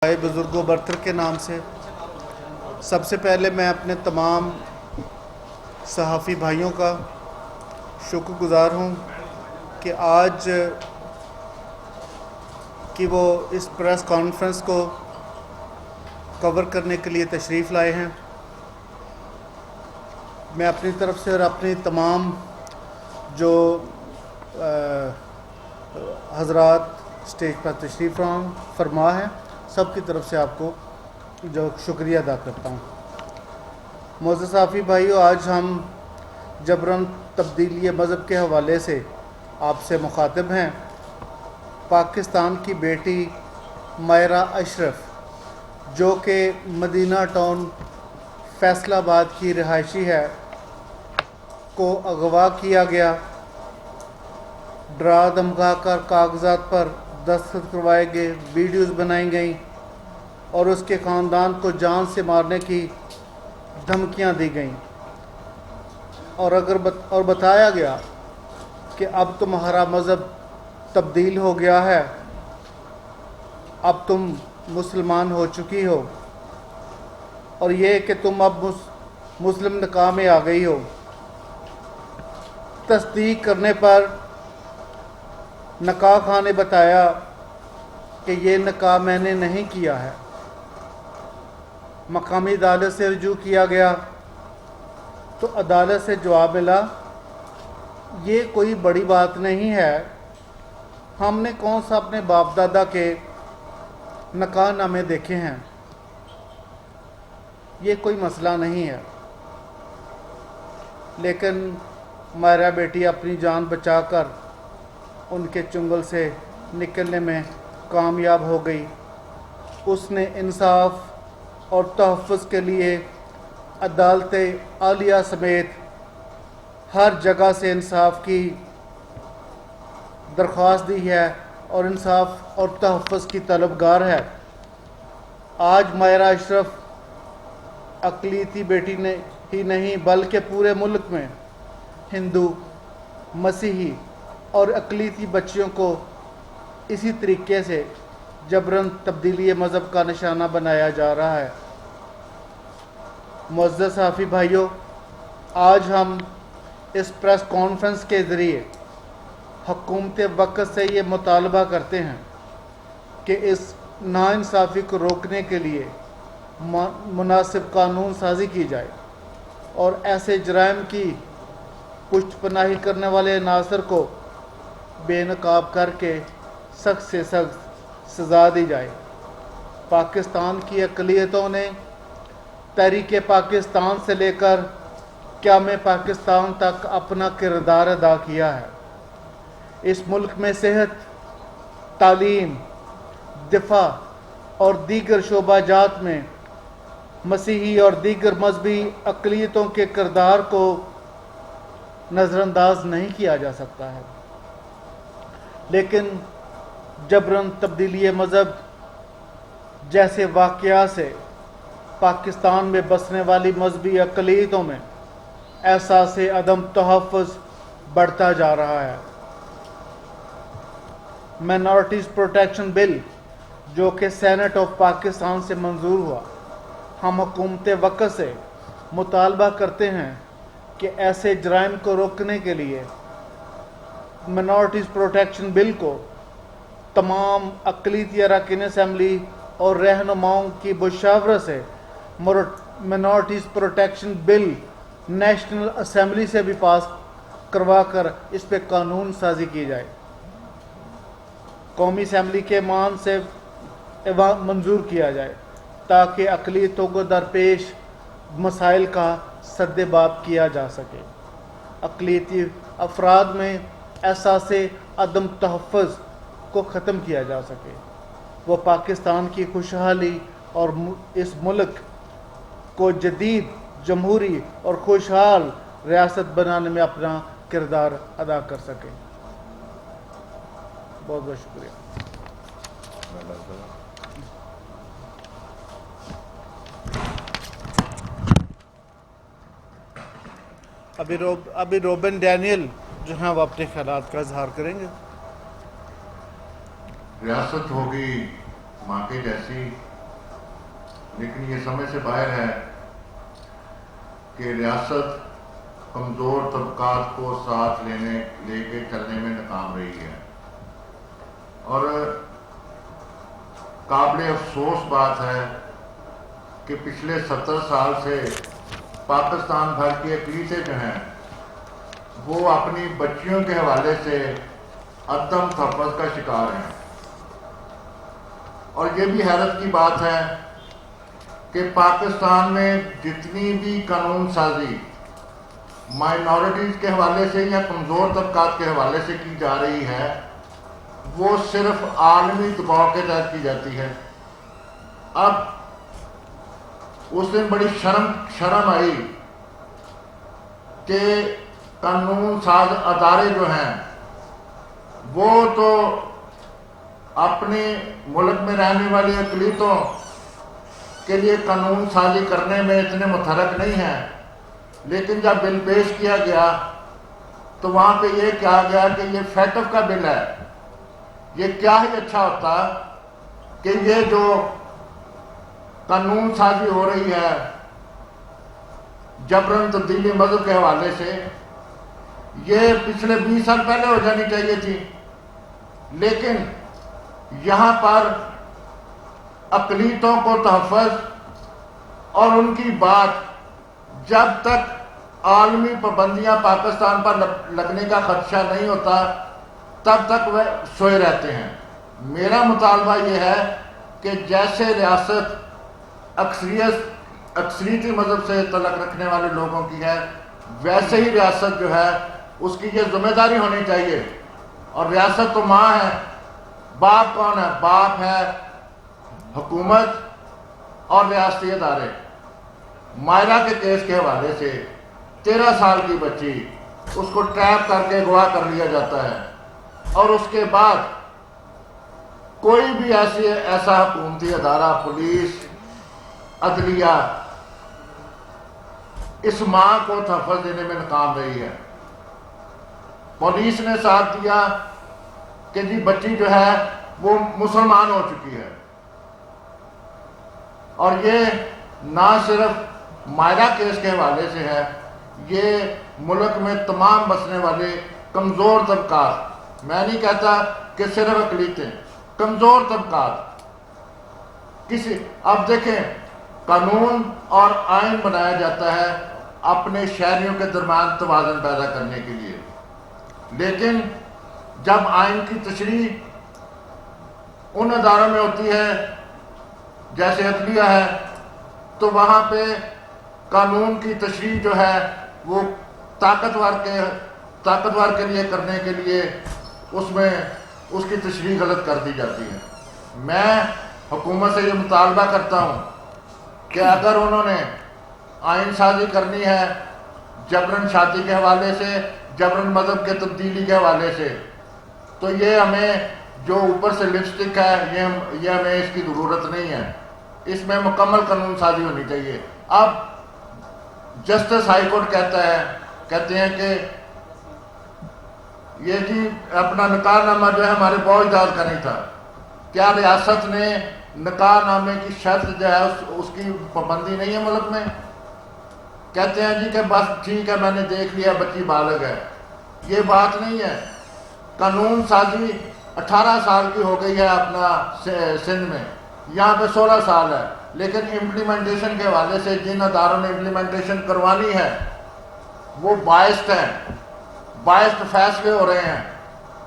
بھائی بزرگوں برتر کے نام سے سب سے پہلے میں اپنے تمام صحافی بھائیوں کا شکر گزار ہوں کہ آج کی وہ اس پریس کانفرنس کو کور کرنے کے لیے تشریف لائے ہیں. میں اپنی طرف سے اور اپنی تمام جو حضرات اسٹیج پر تشریف فرما ہیں سب کی طرف سے آپ کو جو شکریہ ادا کرتا ہوں. معزز صحافی بھائیو، آج ہم جبراً تبدیلی مذہب کے حوالے سے آپ سے مخاطب ہیں. پاکستان کی بیٹی مائرہ اشرف جو کہ مدینہ ٹاؤن فیصل آباد کی رہائشی ہے کو اغوا کیا گیا، ڈرا دھمکا کر کاغذات پر دستخط کروائے گئے، ویڈیوز بنائی گئیں اور اس کے خاندان کو جان سے مارنے کی دھمکیاں دی گئیں، اور بتایا گیا کہ اب تمہارا مذہب تبدیل ہو گیا ہے، اب تم مسلمان ہو چکی ہو، اور یہ کہ تم اب مسلم نکاح میں آ گئی ہو. تصدیق کرنے پر نکاح خاں نے بتایا کہ یہ نکاح میں نے نہیں کیا ہے. مقامی عدالت سے رجوع کیا گیا تو عدالت سے جواب ملا یہ کوئی بڑی بات نہیں ہے، ہم نے کون سا اپنے باپ دادا کے نکاح نامے دیکھے ہیں، یہ کوئی مسئلہ نہیں ہے. لیکن مائرہ بیٹی اپنی جان بچا کر ان کے چنگل سے نکلنے میں کامیاب ہو گئی. اس نے انصاف اور تحفظ کے لیے عدالت عالیہ سمیت ہر جگہ سے انصاف کی درخواست دی ہے اور انصاف اور تحفظ کی طلبگار ہے. آج مائرہ اشرف اقلیتی بیٹی ہی نہیں بلکہ پورے ملک میں ہندو، مسیحی اور اقلیتی بچیوں کو اسی طریقے سے جبراً تبدیلی مذہب کا نشانہ بنایا جا رہا ہے. معزز صحافی بھائیوں، آج ہم اس پریس کانفرنس کے ذریعے حکومت وقت سے یہ مطالبہ کرتے ہیں کہ اس ناانصافی کو روکنے کے لیے مناسب قانون سازی کی جائے اور ایسے جرائم کی پشت پناہی کرنے والے عناصر کو بے نقاب کر کے سخت سے سخت سزا دی جائے. پاکستان کی اقلیتوں نے تحریک پاکستان سے لے کر قیام پاکستان تک اپنا کردار ادا کیا ہے. اس ملک میں صحت، تعلیم، دفاع اور دیگر شعبہ جات میں مسیحی اور دیگر مذہبی اقلیتوں کے کردار کو نظر انداز نہیں کیا جا سکتا ہے. لیکن جبراً تبدیلی مذہب جیسے واقعات سے پاکستان میں بسنے والی مذہبی اقلیتوں میں احساس عدم تحفظ بڑھتا جا رہا ہے۔ مائنورٹیز پروٹیکشن بل جو کہ سینٹ آف پاکستان سے منظور ہوا، ہم حکومت وقت سے مطالبہ کرتے ہیں کہ ایسے جرائم کو روکنے کے لیے مائنورٹیز پروٹیکشن بل کو تمام اقلیتی اراکین اسمبلی اور رہنماؤں کی مشاورت سے minorities protection bill national assembly سے بھی پاس کروا کر اس پہ قانون سازی کی جائے، قومی اسمبلی کے مان سے منظور کیا جائے تاکہ اقلیتوں کو درپیش مسائل کا سد باب کیا جا سکے، اقلیتی افراد میں احساس عدم تحفظ کو ختم کیا جا سکے، وہ پاکستان کی خوشحالی اور اس ملک کو جدید جمہوری اور خوشحال ریاست بنانے میں اپنا کردار ادا کر سکے۔ بہت بہت شکریہ۔ ابھی روبن ڈینیل جو ہیں وہ اپنے خیالات کا اظہار کریں گے۔ ریاست ہوگی ماں کے جیسی، لیکن یہ سمجھ سے باہر ہے کہ ریاست کمزور طبقات کو ساتھ لے کے چلنے میں ناکام رہی ہے، اور قابل افسوس بات ہے کہ پچھلے 70 سال سے پاکستان بھر کی اقلیتیں جو ہیں وہ اپنی بچیوں کے حوالے سے عدم تحفظ کا شکار ہیں، اور یہ بھی حیرت کی بات ہے کہ پاکستان میں جتنی بھی قانون سازی مائنورٹیز کے حوالے سے یا کمزور طبقات کے حوالے سے کی جا رہی ہے وہ صرف عالمی دباؤ کے تحت کی جاتی ہے۔ اب اس دن بڑی شرم آئی کہ قانون ساز ادارے جو ہیں وہ تو اپنے ملک میں رہنے والی اقلیتوں کے لیے قانون سازی کرنے میں اتنے متحرک نہیں ہیں، لیکن جب بل پیش کیا گیا تو وہاں پہ یہ کہا گیا کہ یہ فیٹف کا بل ہے۔ یہ کیا ہی اچھا ہوتا کہ یہ جو قانون سازی ہو رہی ہے جبراً تبدیلی مذہب کے حوالے سے، یہ پچھلے 20 سال پہلے ہو جانی چاہیے تھی، لیکن یہاں پر اقلیتوں کو تحفظ اور ان کی بات جب تک عالمی پابندیاں پاکستان پر لگنے کا خدشہ نہیں ہوتا تب تک وہ سوئے رہتے ہیں۔ میرا مطالبہ یہ ہے کہ جیسے ریاست اکثریتی مذہب سے تعلق رکھنے والے لوگوں کی ہے، ویسے ہی ریاست جو ہے اس کی یہ ذمہ داری ہونی چاہیے، اور ریاست تو ماں ہے، باپ کون ہے؟ باپ ہے حکومت اور ریاستی ادارے۔ مائرہ کے کیس کے حوالے سے 13 سال کی بچی اس کو ٹریپ کر کے اغوا کر لیا جاتا ہے، اور اس کے بعد کوئی بھی ایسا حکومتی ادارہ، پولیس، عدلیہ اس ماں کو تحفظ دینے میں ناکام رہی ہے۔ پولیس نے ساتھ دیا کہ جی بچی جو ہے وہ مسلمان ہو چکی ہے، اور یہ نہ صرف مائرہ کیس کے حوالے سے ہے، یہ ملک میں تمام بسنے والے کمزور طبقات، میں نہیں کہتا کہ صرف اقلیتیں، کمزور طبقات اب دیکھیں قانون اور آئین بنایا جاتا ہے اپنے شہریوں کے درمیان توازن پیدا کرنے کے لیے، لیکن جب آئین کی تشریح ان اداروں میں ہوتی ہے جیسے عدلیہ ہے تو وہاں پہ قانون کی تشریح جو ہے وہ طاقتور کے لیے کرنے کے لیے اس میں اس کی تشریح غلط کر دی جاتی ہے۔ میں حکومت سے یہ مطالبہ کرتا ہوں کہ اگر انہوں نے آئین سازی کرنی ہے جبراً شادی کے حوالے سے، جبراً مذہب کے تبدیلی کے حوالے سے، تو یہ ہمیں جو اوپر سے لپسٹک ہے یہ ہمیں اس کی ضرورت نہیں ہے۔ اس میں مکمل قانون سازی ہونی چاہیے. اب جسٹس ہائی کورٹ کہتے ہیں کہ یہ جی اپنا نکاح نامہ جو ہے ہمارے فوج دار کا نہیں تھا. کیا ریاست نے نکاح نامے کی شرط جو ہے اس کی پابندی نہیں ہے ملک میں؟ کہتے ہیں جی کہ بس ٹھیک ہے میں نے دیکھ لیا بچی بالغ ہے. یہ بات نہیں ہے. قانون سازی 18 سال کی ہو گئی ہے اپنا سندھ میں, یہاں پہ 16 سال ہے, لیکن امپلیمنٹیشن کے حوالے سے جن اداروں نے امپلیمنٹیشن کروانی ہے وہ باعث ہیں, باعث فیصلے ہو رہے ہیں.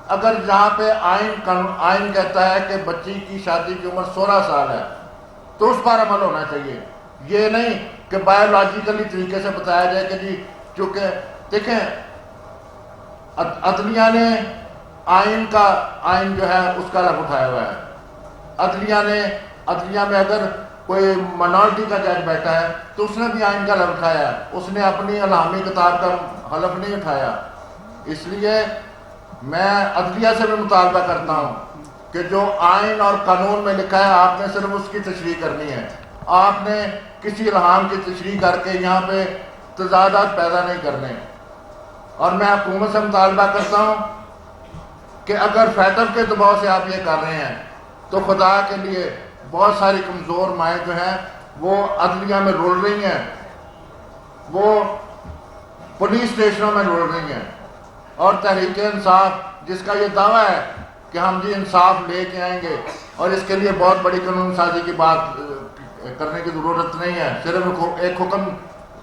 اگر جہاں پہ آئین کہتا ہے کہ بچی کی شادی کی عمر 16 سال ہے تو اس پر عمل ہونا چاہیے. یہ نہیں کہ بایولوجیکلی طریقے سے بتایا جائے کہ جی چونکہ دیکھیں عدلیہ نے آئین جو ہے اس کا لفظ اٹھایا ہوا ہے. عدلیہ میں اگر کوئی منارٹی کا جج بیٹھا ہے تو اس نے بھی آئین کا لفظ اٹھایا ہے, اس نے اپنی الہامی کتاب کا حلف نہیں اٹھایا. اس لیے میں عدلیہ سے بھی مطالبہ کرتا ہوں کہ جو آئین اور قانون میں لکھا ہے آپ نے صرف اس کی تشریح کرنی ہے. آپ نے کسی الہام کی تشریح کر کے یہاں پہ تضادات پیدا نہیں کرنے. اور میں حکومت سے مطالبہ کرتا ہوں کہ اگر فیٹر کے دباؤ سے آپ یہ کر رہے ہیں تو خدا کے لیے بہت ساری کمزور مائیں جو ہیں وہ عدلیہ میں رول رہی ہیں, وہ پولیس اسٹیشنوں میں رول رہی ہیں, اور تحریک انصاف جس کا یہ دعویٰ ہے کہ ہم جی انصاف لے کے آئیں گے, اور اس کے لیے بہت بڑی قانون سازی کی بات کرنے کی ضرورت نہیں ہے, صرف ایک حکم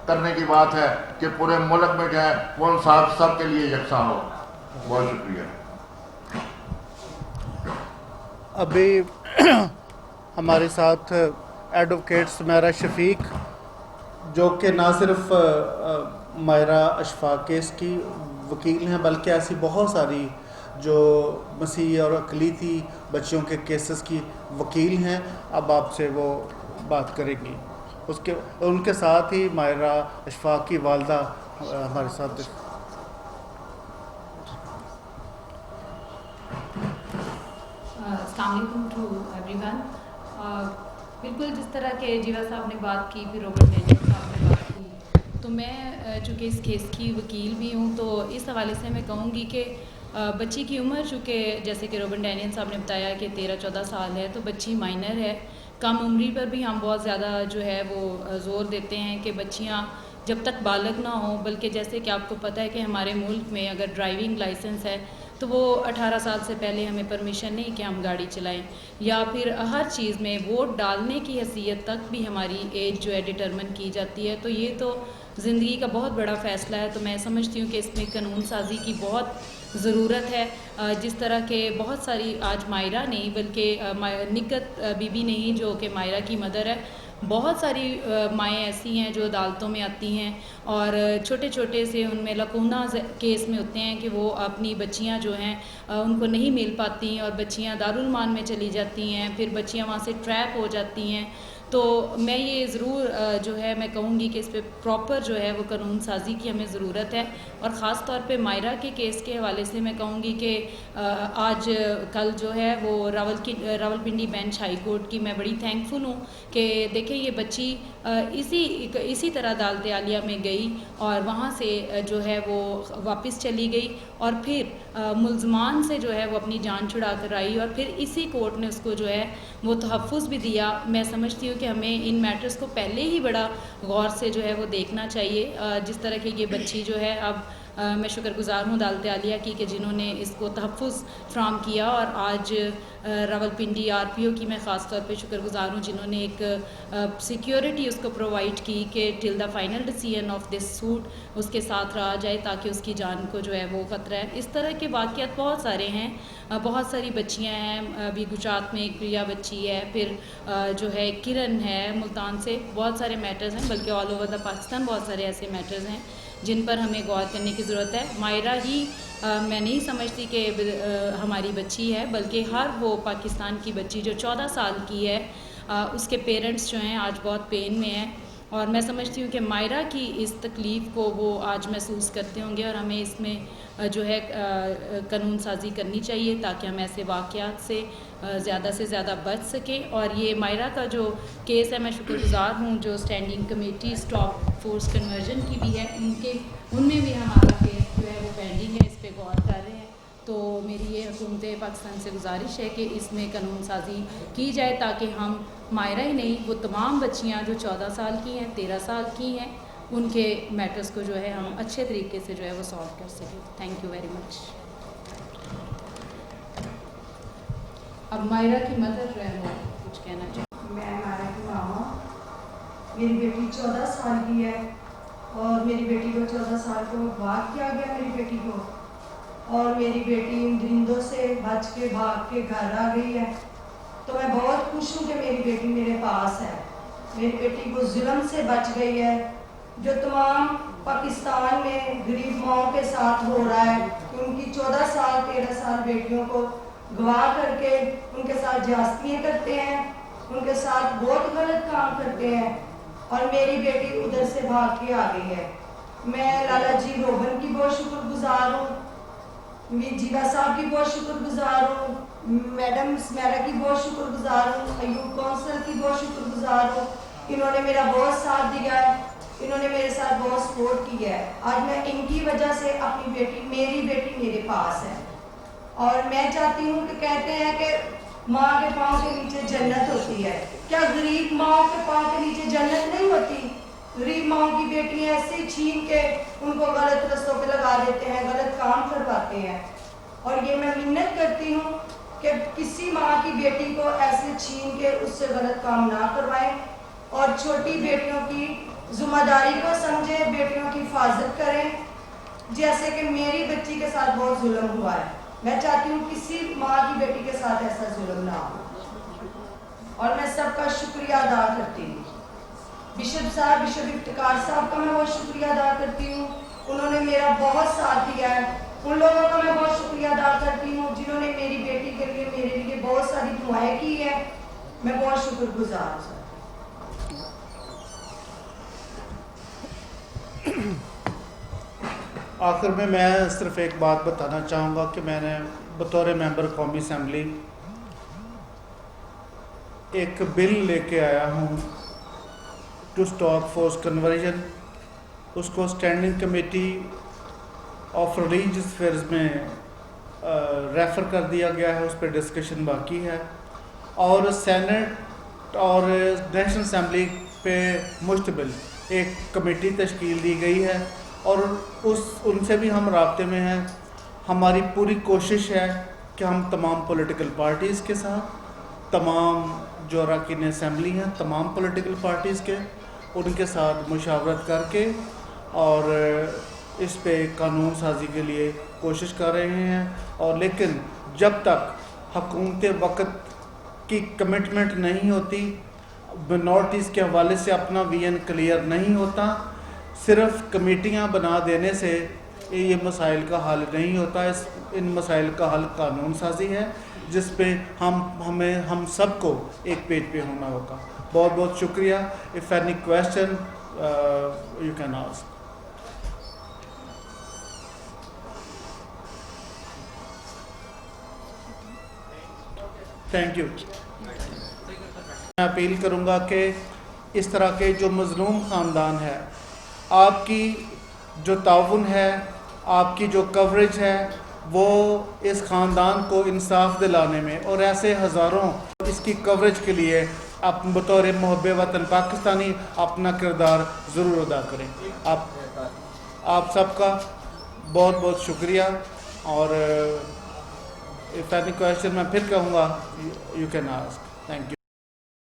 کرنے کی بات ہے کہ پورے ملک میں جو ہے وہ انصاف سب کے لیے یکساں ہو. بہت شکریہ. ابھی ہمارے ساتھ ایڈوکیٹ سمیرہ شفیق جو کہ نہ صرف مائرہ اشفاق کیس کی وکیل ہیں بلکہ ایسی بہت ساری جو مسیحی اور اقلیتی بچیوں کے کیسز کی وکیل ہیں, اب آپ سے وہ بات کریں گی. ان کے ساتھ ہی مائرہ اشفاق کی والدہ ہمارے ساتھ. السلام علیکم ٹو ایوری ون. بالکل جس طرح کہ جیوا صاحب نے بات کی, پھر روبرٹ ڈینیل صاحب نے بات کی, تو میں چونکہ اس کیس کی وکیل بھی ہوں تو اس حوالے سے میں کہوں گی کہ بچی کی عمر چونکہ جیسے کہ روبرٹ ڈینیل صاحب نے بتایا کہ 13-14 سال ہے, تو بچی مائنر ہے. کم عمری پر بھی ہم بہت زیادہ جو ہے وہ زور دیتے ہیں کہ بچیاں جب تک بالغ نہ ہوں, بلکہ جیسے کہ آپ کو پتہ ہے کہ ہمارے ملک میں اگر ڈرائیونگ لائسنس ہے تو وہ 18 سال سے پہلے ہمیں پرمیشن نہیں کہ ہم گاڑی چلائیں, یا پھر ہر چیز میں ووٹ ڈالنے کی حیثیت تک بھی ہماری ایج جو ہے ڈٹرمن کی جاتی ہے. تو یہ تو زندگی کا بہت بڑا فیصلہ ہے. تو میں سمجھتی ہوں کہ اس میں قانون سازی کی بہت ضرورت ہے. جس طرح کہ بہت ساری آج مائرہ نہیں بلکہ نکت بی بی نہیں جو کہ مائرہ کی مدر ہے, بہت ساری مائیں ایسی ہیں جو عدالتوں میں آتی ہیں اور چھوٹے چھوٹے سے ان میں لکونہ کیس میں ہوتے ہیں کہ وہ اپنی بچیاں جو ہیں ان کو نہیں مل پاتی اور بچیاں دارالمان میں چلی جاتی ہیں, پھر بچیاں وہاں سے ٹریپ ہو جاتی ہیں. تو میں یہ ضرور جو ہے میں کہوں گی کہ اس پہ پراپر جو ہے وہ قانون سازی کی ہمیں ضرورت ہے. اور خاص طور پہ مائرہ کے کیس کے حوالے سے میں کہوں گی کہ آج کل جو ہے وہ راولپنڈی بینچ ہائی کورٹ کی میں بڑی تھینک فل ہوں کہ دیکھیں یہ بچی اسی طرح عدالت عالیہ میں گئی اور وہاں سے جو ہے وہ واپس چلی گئی اور پھر ملزمان سے جو ہے وہ اپنی جان چھڑا کر آئی اور پھر اسی کورٹ نے اس کو جو ہے وہ تحفظ بھی دیا. میں سمجھتی ہوں کہ ہمیں ان میٹرز کو پہلے ہی بڑا غور سے جو ہے وہ دیکھنا چاہیے. جس طرح کہ یہ بچی جو ہے اب میں شکر گزار ہوں عدالت عالیہ کی کہ جنہوں نے اس کو تحفظ فراہم کیا, اور آج راولپنڈی آر پی او کی میں خاص طور پہ شکر گزار ہوں جنہوں نے ایک سیکیورٹی اس کو پرووائڈ کی کہ till the final decision of this suit اس کے ساتھ رہا جائے تاکہ اس کی جان کو جو ہے وہ خطرہ ہے. اس طرح کے واقعات بہت سارے ہیں, بہت ساری بچیاں ہیں. ابھی گجرات میں ایک پریا بچی ہے, پھر جو ہے کرن ہے ملتان سے, بہت سارے میٹرز ہیں بلکہ آل اوور دا پاکستان بہت سارے ایسے میٹرز ہیں جن پر ہمیں غور کرنے کی ضرورت ہے. مائرہ ہی میں نہیں سمجھتی کہ ہماری بچی ہے بلکہ ہر وہ پاکستان کی بچی جو 14 سال کی ہے اس کے پیرنٹس جو ہیں آج بہت پین میں ہیں. اور میں سمجھتی ہوں کہ مائرہ کی اس تکلیف کو وہ آج محسوس کرتے ہوں گے، اور ہمیں اس میں جو ہے قانون سازی کرنی چاہیے تاکہ ہم ایسے واقعات سے زیادہ بچ سکیں. اور یہ مائرہ کا جو کیس ہے، میں شکر گزار ہوں جو standing committee stop force conversion کی بھی ہے، ان میں بھی ہمارا کیس جو ہے وہ پینڈنگ ہے، اس پہ غور کر رہے ہیں. تو میری یہ حکومت پاکستان سے گزارش ہے کہ اس میں قانون سازی کی جائے تاکہ ہم مائرہ ہی نہیں، وہ تمام بچیاں جو 14 سال کی ہیں، 13 سال کی ہیں، ان کے میٹرز کو جو ہے ہم اچھے طریقے سے جو ہے وہ سالو کر سکیں. Thank you very much. اب مائرہ کی مدر جو ہے وہ کچھ کہنا چاہیے. میں مائرہ کی ماں ہوں. میری بیٹی 14 سال کی ہے اور میری بیٹی کو 14 سال کو بھاگ کیا گیا میری بیٹی کو، اور میری بیٹی ان درندوں سے بچ کے بھاگ کے گھر آ گئی ہے. تو میں بہت خوش ہوں کہ میری بیٹی میرے پاس ہے. میری بیٹی کو ظلم سے بچ گئی ہے جو تمام پاکستان میں غریب ماؤں کے ساتھ ہو رہا ہے کہ ان کی 14 سال 13 سال بیٹیوں کو گواہ کر کے ان کے ساتھ جاسوسیاں کرتے ہیں، ان کے ساتھ بہت غلط کام کرتے ہیں. اور میری بیٹی ادھر سے بھاگ کے آ گئی ہے. میں لالا جی روبن کی بہت شکر گزار ہوں، جیوا صاحب کی بہت شکر گزار ہوں، میڈم سمیرا کی بہت شکر گزار ہوں، ایوب کونسل کی بہت شکر گزار ہوں. انہوں نے میرا بہت ساتھ دیا ہے، انہوں نے میرے ساتھ بہت سپورٹ کی ہے. آج میں ان کی وجہ سے میری بیٹی میرے پاس ہے. اور میں چاہتی ہوں کہ کہتے ہیں کہ ماں کے پاؤں کے نیچے جنت ہوتی ہے. کیا غریب ماں کے پاؤں کے نیچے جنت نہیں ہوتی؟ غریب ماں کی بیٹیاں ایسے چھین کے ان کو غلط رستوں پہ لگا دیتے ہیں، غلط کام کرواتے ہیں. اور یہ میں منت کرتی ہوں کہ کسی ماں کی بیٹی کو ایسے چھین کے اس سے غلط کام نہ کروائیں، اور چھوٹی بیٹیوں کی ذمہ داری کو سمجھیں، بیٹیوں کی حفاظت کریں. جیسے کہ میری بچی کے ساتھ بہت ظلم ہوا ہے، میں چاہتی ہوں کسی ماں کی بیٹی کے ساتھ ایسا ظلم نہ ہو. اور میں سب کا شکریہ ادا کرتی ہوں. بشپ افتخار صاحب کا میں بہت شکریہ ادا کرتی ہوں، انہوں نے میرا بہت ساتھ دیا ہے. ان لوگوں کا میں بہت شکریہ ادا کرتی ہوں جنہوں نے میری بیٹی کے لیے میرے لیے بہت ساری دعائیں کی ہیں. میں بہت شکر گزار ہوں. آخر میں صرف ایک بات بتانا چاہوں گا کہ میں نے بطور ممبر قومی اسمبلی ایک بل لے کے آیا ہوں ٹو اسٹاپ فورس کنورژن. اس کو standing committee of religious affairs میں ریفر کر دیا گیا ہے، اس پہ ڈسکشن باقی ہے. اور سینٹ اور نیشنل اسمبلی پہ مشتمل ایک کمیٹی تشکیل دی گئی ہے، اور ان سے بھی ہم رابطے میں ہیں. ہماری پوری کوشش ہے کہ ہم تمام پولیٹیکل پارٹیز کے ساتھ، تمام جو اراکین اسمبلی ہیں تمام پولیٹیکل پارٹیز کے، ان کے ساتھ مشاورت کر کے اور اس پہ قانون سازی کے لیے کوشش کر رہے ہیں. اور لیکن جب تک حکومت وقت کی کمٹمنٹ نہیں ہوتی، منورٹیز کے حوالے سے اپنا ویژن کلیئر نہیں ہوتا، صرف کمیٹیاں بنا دینے سے یہ مسائل کا حل نہیں ہوتا. ان مسائل کا حل قانون سازی ہے جس پہ ہم سب کو ایک پیج پہ ہونا ہوگا. بہت بہت شکریہ. If any question you can ask. Thank you. میں اپیل کروں گا کہ اس طرح کے جو مظلوم خاندان ہے، آپ کی جو تعاون ہے، آپ کی جو کوریج ہے، وہ اس خاندان کو انصاف دلانے میں اور ایسے ہزاروں اس کی کوریج کے لیے آپ بطور محب وطن پاکستانی اپنا کردار ضرور ادا کریں. آپ سب کا بہت بہت شکریہ. اور if any question میں پھر کہوں گا you can ask. Thank you.